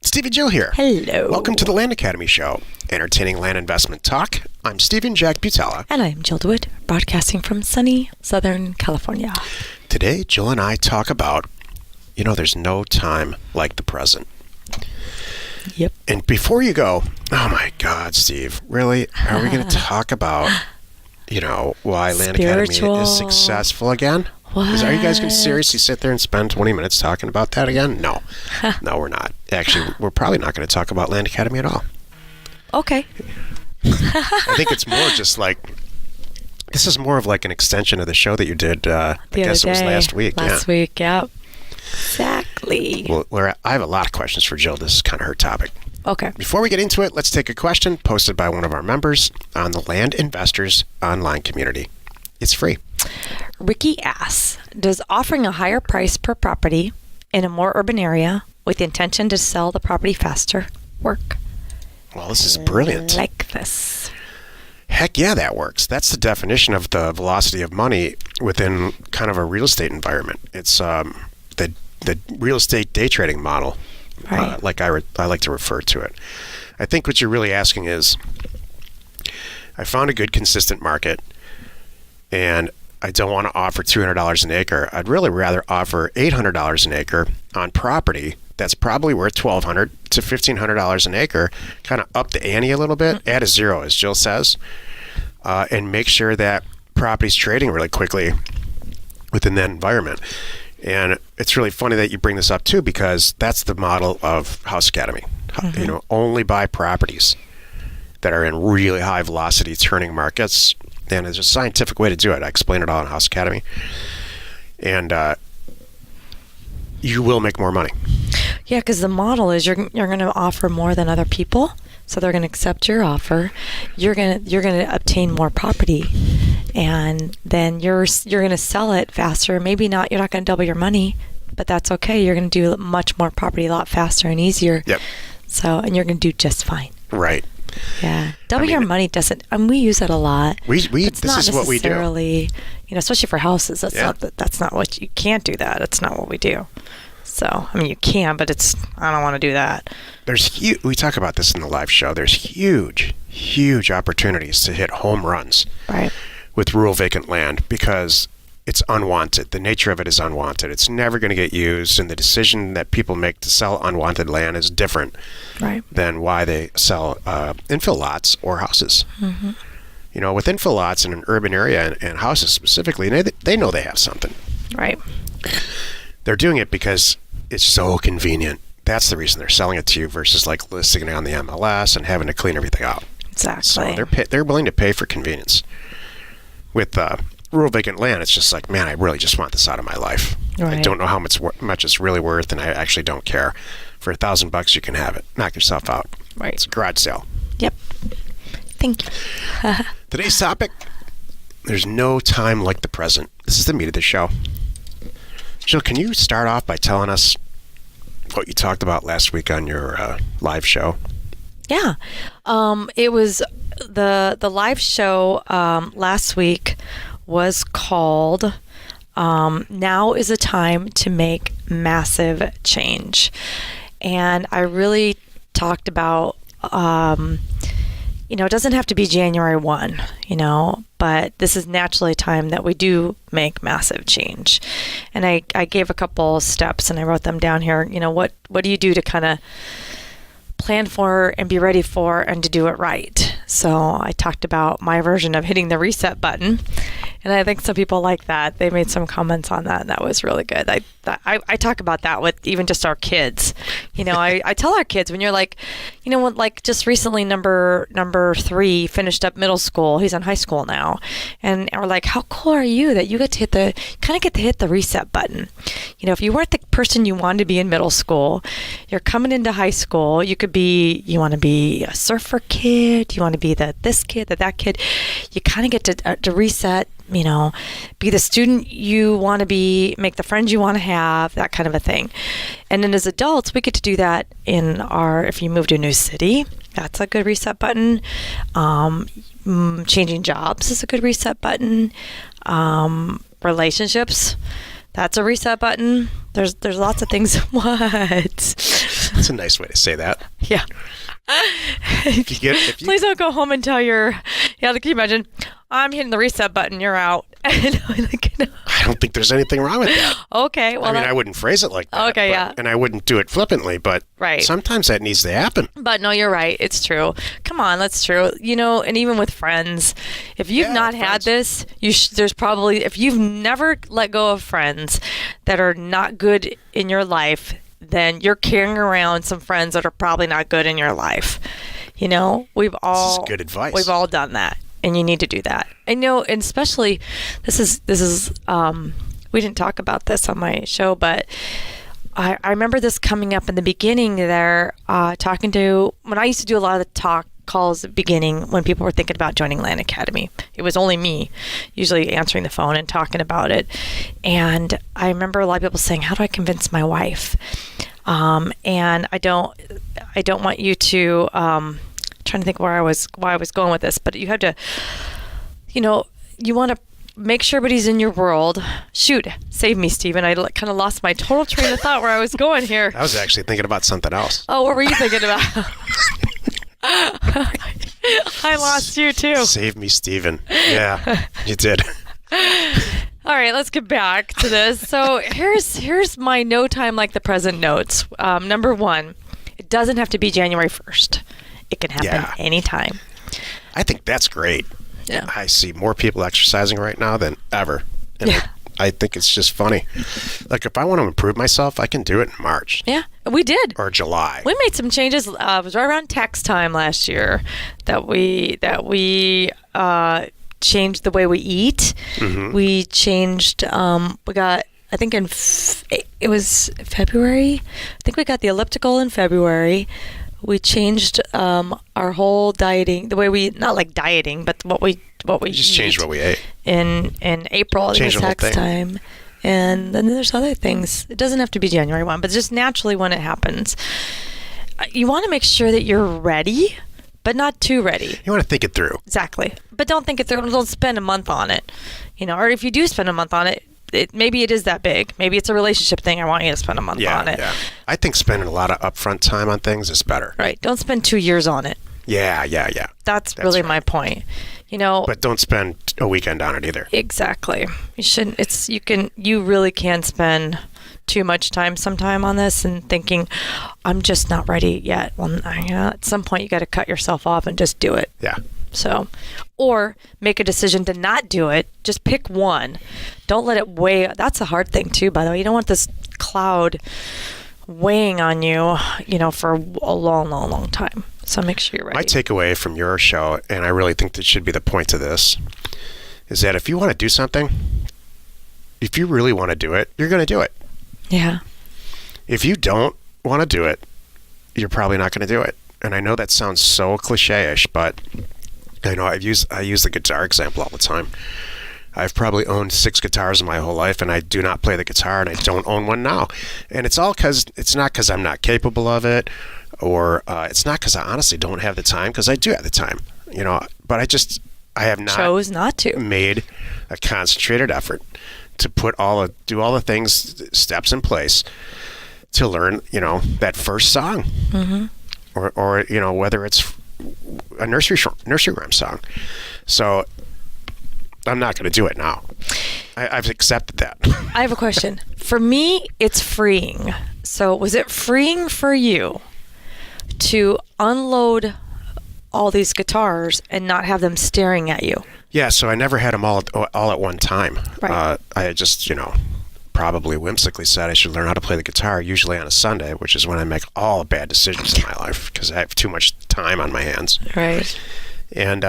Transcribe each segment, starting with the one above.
Steve and Jill here. Hello. Welcome to the Land Academy Show, entertaining land investment talk. I'm Steven Jack Butala. And I'm Jill DeWit, broadcasting from sunny Southern California. Today, Jill and I talk about, there's no time like the present. Yep. And before you go, oh my God, Steve, really? Are we going to talk about, why Land Academy is successful again? What? Are you guys going to seriously sit there and spend 20 minutes talking about that again? No. No, we're not. Actually, we're probably not going to talk about Land Academy at all. Okay. I think it's more just like, this is more of like an extension of the show that you did, I guess it was last week. Last week, yep. Exactly. Well, I have a lot of questions for Jill. This is kind of her topic. Okay. Before we get into it, let's take a question posted by one of our members on the Land Investors online community. It's free. Ricky asks, does offering a higher price per property in a more urban area with the intention to sell the property faster work? Well, this is brilliant. Like this. Heck yeah, that works. That's the definition of the velocity of money within kind of a real estate environment. It's the real estate day trading model, Right. like I like to refer to it. I think what you're really asking is, I found a good consistent market, and I don't want to offer $200 an acre. I'd really rather offer $800 an acre on property that's probably worth $1,200 to $1,500 an acre, kind of up the ante a little bit, add a zero, as Jill says, and make sure that property's trading really quickly within that environment. And it's really funny that you bring this up too, because that's the model of House Academy. Mm-hmm. Only buy properties that are in really high velocity turning markets. And there's a scientific way to do it. I explain it all in House Academy. And you will make more money. Yeah, because the model is you're going to offer more than other people, so they're going to accept your offer. You're going to obtain more property, and then you're going to sell it faster. Maybe not. You're not going to double your money, but that's okay. You're going to do much more property a lot faster and easier. Yep. And you're going to do just fine. Right. Yeah. Double your money doesn't. We use it a lot. This is what we do. Especially for houses. That's not what you can't do that. It's not what we do. So, you can, but I don't want to do that. We talk about this in the live show. There's huge opportunities to hit home runs. Right. With rural vacant land, because it's unwanted. The nature of it is unwanted. It's never going to get used, and the decision that people make to sell unwanted land is different than why they sell infill lots or houses. Mm-hmm. With infill lots in an urban area and houses specifically, they know they have something. Right. They're doing it because it's so convenient. That's the reason they're selling it to you versus like listing it on the MLS and having to clean everything out. Exactly. So they're willing to pay for convenience. With rural vacant land, it's just like, man, I really just want this out of my life. Right. I don't know how much it's really worth, and I actually don't care. For $1,000, you can have it. Knock yourself out. Right. It's a garage sale. Yep. Thank you. Today's topic: there's no time like the present. This is the meat of the show. Jill, can you start off by telling us what you talked about last week on your live show? Yeah. It was the live show last week was called Now is a Time to Make Massive Change. And I really talked about, it doesn't have to be January 1, but this is naturally a time that we do make massive change. And I gave a couple steps and I wrote them down here. What do you do to kind of plan for and be ready for and to do it right? So I talked about my version of hitting the reset button, and I think some people like that. They made some comments on that, and that was really good. I talk about that with even just our kids. I tell our kids, when you're like, just recently number 3 finished up middle school. He's in high school now, and we're like, how cool are you that you get to hit the reset button? If you weren't the person you wanted to be in middle school, you're coming into high school. You want to be a surfer kid. You want to be this kid, that kid. You kind of get to reset, be the student you want to be, make the friends you want to have, that kind of a thing. And then as adults, we get to do that if you move to a new city, that's a good reset button. Changing jobs is a good reset button. Relationships, that's a reset button. There's lots of things. What? It's a nice way to say that. Yeah. Please don't go home and tell can you imagine? I'm hitting the reset button. You're out. I don't think there's anything wrong with that. Okay. Well, I wouldn't phrase it like that. Okay, yeah. And I wouldn't do it flippantly, but sometimes that needs to happen. But no, you're right. It's true. Come on, that's true. And even with friends, if you've not had this, there's probably, if you've never let go of friends that are not good in your life, then you're carrying around some friends that are probably not good in your life. This is good advice. We've all done that. And you need to do that. I know, and especially, this is we didn't talk about this on my show, but I remember this coming up in the beginning there, talking to, when I used to do a lot of the talk calls at the beginning when people were thinking about joining Land Academy. It was only me usually answering the phone and talking about it. And I remember a lot of people saying, how do I convince my wife? And I don't want you to, trying to think why I was going with this, but you have to, you want to make sure everybody's in your world. Shoot, save me, Steven. I kind of lost my total train of thought where I was going here. I was actually thinking about something else. Oh, what were you thinking about? I lost you too. Save me, Steven. Yeah, you did. All right, let's get back to this. So here's my no time like the present notes. Number 1, it doesn't have to be January 1st. It can happen anytime. I think that's great. Yeah. I see more people exercising right now than ever. And I think it's just funny. Like, if I want to improve myself, I can do it in March. Yeah, we did. Or July. We made some changes. It was right around tax time last year that we changed the way we eat. Mm-hmm. We changed, we got, I think it was February. I think we got the elliptical in February. We changed our whole dieting, the way we, not like dieting, but what we just changed what we ate in April. Change the whole tax thing. Time, and then there's other things. It doesn't have to be January 1, but just naturally when it happens, you want to make sure that you're ready, but not too ready. You want to think it through. Exactly, but don't think it through. Don't spend a month on it, or if you do spend a month on it. Maybe it is that big. Maybe it's a relationship thing. I want you to spend a month on it. Yeah. I think spending a lot of upfront time on things is better. Right. Don't spend 2 years on it. Yeah. That's really right. My point. But don't spend a weekend on it either. Exactly. You shouldn't. You really can spend too much time sometime on this and thinking, I'm just not ready yet. Well, at some point you got to cut yourself off and just do it. Yeah. So, or make a decision to not do it. Just pick one. Don't let it weigh. That's a hard thing too, by the way. You don't want this cloud weighing on you, for a long, long, long time. So make sure you're ready. My takeaway from your show, and I really think that should be the point to this, is that if you want to do something, if you really want to do it, you're going to do it. Yeah. If you don't want to do it, you're probably not going to do it. And I know that sounds so cliche-ish, but I know I use the guitar example all the time. I've probably owned 6 guitars in my whole life, and I do not play the guitar, and I don't own one now. And it's not because I'm not capable of it, or it's not because I honestly don't have the time, because I do have the time, but I have not chose not to made a concentrated effort to do all the steps in place to learn, that first song, mm-hmm. or whether it's a nursery rhyme song. So I'm not going to do it now. I've accepted that. I have a question. For me, it's freeing. So was it freeing for you to unload all these guitars and not have them staring at you? Yeah, so I never had them all at one time. Right. I just, probably whimsically said I should learn how to play the guitar, usually on a Sunday, which is when I make all bad decisions in my life because I have too much time on my hands. Right. And,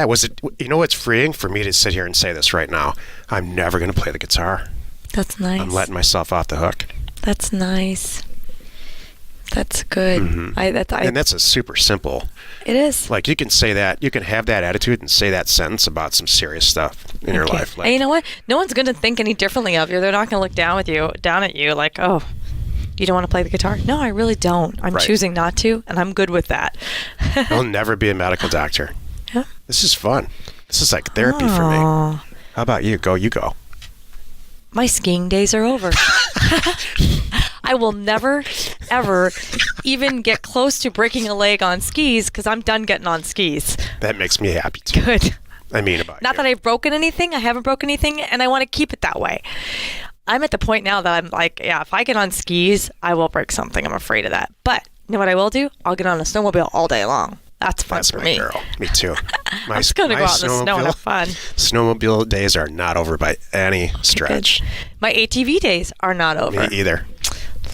was it, what's freeing for me to sit here and say this right now? I'm never going to play the guitar. That's nice. I'm letting myself off the hook. That's nice. That's good. Mm-hmm. And that's a super simple. It is. Like, you can say that, you can have that attitude and say that sentence about some serious stuff in your life. Like, and you know what? No one's going to think any differently of you. They're not going to look down at you like, oh, you don't want to play the guitar? No, I really don't. I'm choosing not to, and I'm good with that. I'll never be a medical doctor. Yeah. This is fun. This is like therapy for me. How about you? You go. My skiing days are over. I will never, ever even get close to breaking a leg on skis because I'm done getting on skis. That makes me happy too. Good. I mean about Not you. that I've broken anything. I haven't broken anything, and I want to keep it that way. I'm at the point now that I'm like, yeah, if I get on skis, I will break something. I'm afraid of that. But you know what I will do? I'll get on a snowmobile all day long. That's fun for my me. girl. Me too. I'm just going to go out in the snow and have fun. Snowmobile days are not over by any stretch. Good. My ATV days are not over. Me either.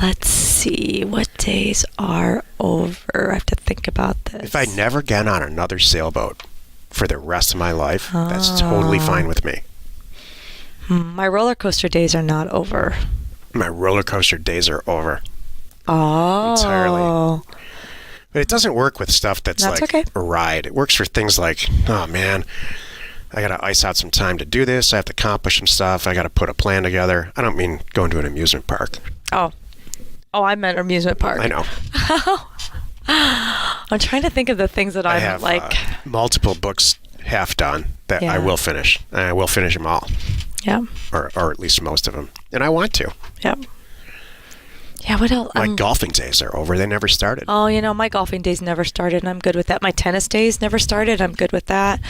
Let's see. What days are over? I have to think about this. If I never get on another sailboat for the rest of my life, that's totally fine with me. My roller coaster days are not over. My roller coaster days are over. Oh. Entirely. But it doesn't work with stuff that's like okay. a ride. It works for things like, oh man, I got to ice out some time to do this. I have to accomplish some stuff. I got to put a plan together. I don't mean going to an amusement park. Oh, I meant amusement park. I know. I'm trying to think of the things that I I'm have like. Multiple books half done that I will finish. And I will finish them all. Yeah. Or at least most of them. And I want to. Yep. Yeah, what else? My golfing days are over. They never started. Oh, my golfing days never started, and I'm good with that. My tennis days never started. I'm good with that.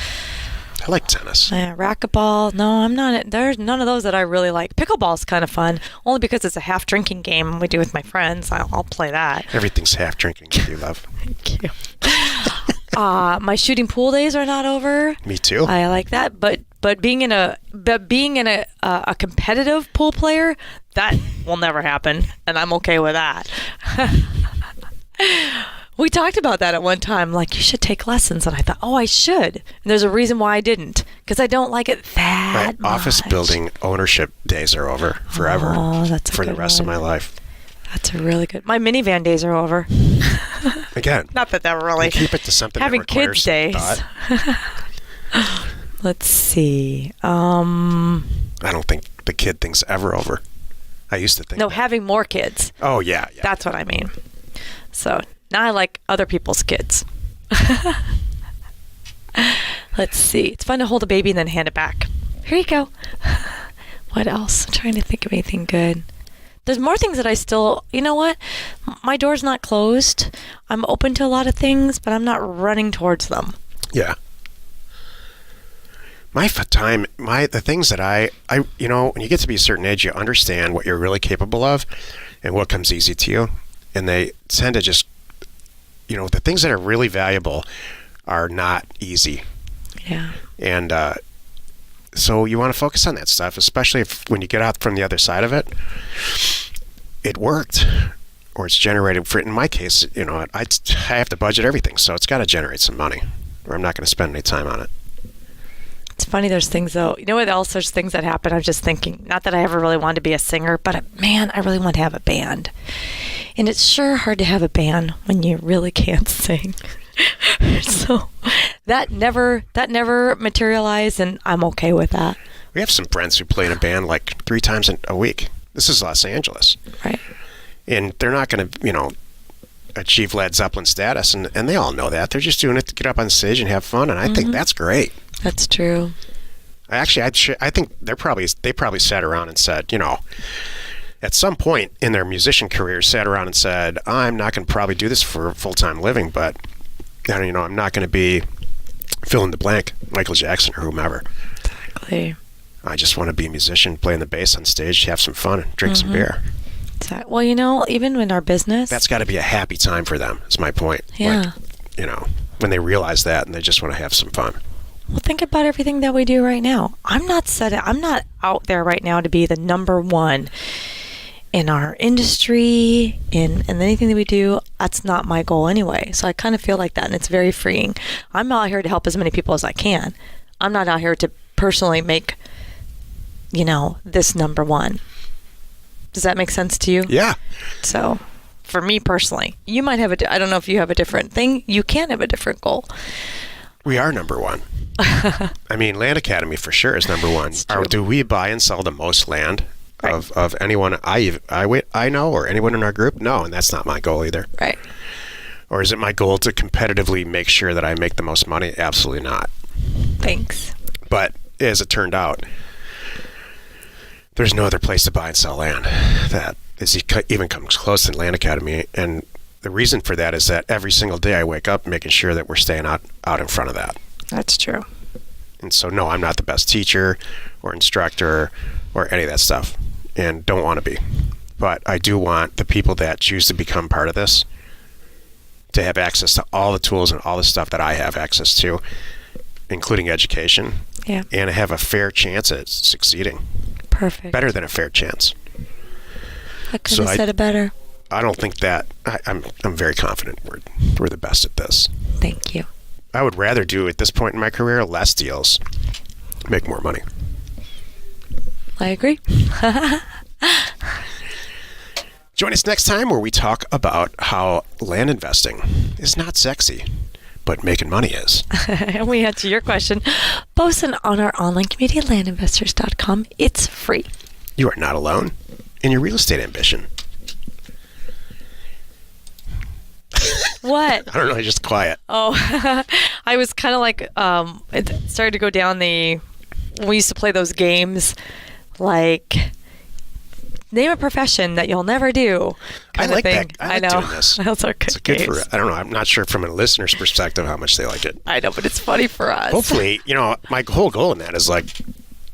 I like tennis. Racquetball. No, I'm not. There's none of those that I really like. Pickleball's kind of fun, only because it's a half drinking game we do with my friends. I'll play that. Everything's half drinking that you love. Thank you. My shooting pool days are not over. Me too. I like that, but being in a competitive pool player, that will never happen, and I'm okay with that. We talked about that at one time, like you should take lessons, and I thought, I should. And there's a reason why I didn't, because I don't like it that My office much. building ownership days are over forever. Oh, that's for the rest of my life. That's a really good. My minivan days are over. Again, Not that really. keep it to something Having that requires kids some days. thought. Let's see. I don't think the kid thing's ever over. I used to think. No, that. having more kids. Oh yeah. That's what I mean. So now I like other people's kids. Let's see. It's fun to hold a baby and then hand it back. Here you go. What else? I'm trying to think of anything good. There's more things that I still, you know what? My door's not closed. I'm open to a lot of things, but I'm not running towards them. Yeah. The things that I when you get to be a certain age, you understand what you're really capable of and what comes easy to you. And they tend to just, the things that are really valuable are not easy. Yeah. And so you want to focus on that stuff, especially when you get out from the other side of it. It worked, or it's generated. In my case, I have to budget everything, so it's got to generate some money, or I'm not going to spend any time on it. It's funny, there's things though. You know what else? There's things that happen. I'm just thinking, not that I ever really wanted to be a singer, but man, I really want to have a band. And it's sure hard to have a band when you really can't sing. So that never materialized, and I'm okay with that. We have some friends who play in a band like 3 times a week. This is Los Angeles. Right. And they're not going to, achieve Led Zeppelin status, and they all know that. They're just doing it to get up on stage and have fun, and I think that's great. That's true. I think they probably sat around and said, at some point in their musician career, sat around and said, I'm not going to probably do this for a full-time living, but I'm not going to be fill in the blank, Michael Jackson or whomever. Exactly. I just want to be a musician, playing the bass on stage, have some fun, and drink some beer. Well, even in our business, That's got to be a happy time for them. Is my point. Yeah. When they realize that and they just want to have some fun. Well, think about everything that we do right now. I'm not out there right now to be the number one in our industry, in anything that we do. That's not my goal anyway. So I kind of feel like that, and it's very freeing. I'm out here to help as many people as I can. I'm not out here to personally make, this number one. Does that make sense to you? Yeah. So for me personally, you might have I don't know if you have a different thing. You can have a different goal. We are number one. I mean, Land Academy for sure is number one. Do we buy and sell the most land of anyone I know or anyone in our group? No, and that's not my goal either. Right. Or is it my goal to competitively make sure that I make the most money? Absolutely not. Thanks. But as it turned out, there's no other place to buy and sell land that as he even comes close to Land Academy. And the reason for that is that every single day I wake up making sure that we're staying out in front of that. That's true. And so, no, I'm not the best teacher or instructor or any of that stuff, and don't want to be. But I do want the people that choose to become part of this to have access to all the tools and all the stuff that I have access to, including education, Yeah. and have a fair chance at succeeding. Perfect. Better than a fair chance. I couldn't have said it better. I don't think that I'm very confident we're the best at this. Thank you. I would rather do at this point in my career less deals, make more money. I agree. Join us next time where we talk about how land investing is not sexy, but making money is. And we answer your question. Post it on our online community, landinvestors.com. It's free. You are not alone in your real estate ambition. What? I don't know, just quiet. Oh, I was kind of like, it started to go down we used to play those games, like, name a profession that you'll never do. I like that. I like know. doing this. Those are good It's good games. for, I don't know, I'm not sure from a listener's perspective how much they like it. I know, but it's funny for us. Hopefully, my whole goal in that is like,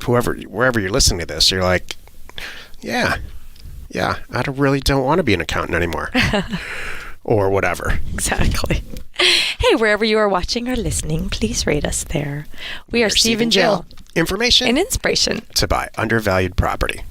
wherever you're listening to this, you're like, yeah, I really don't want to be an accountant anymore. Or whatever. Exactly. Hey, wherever you are watching or listening, please rate us there. We are Steve and Jill. Information and inspiration to buy undervalued property.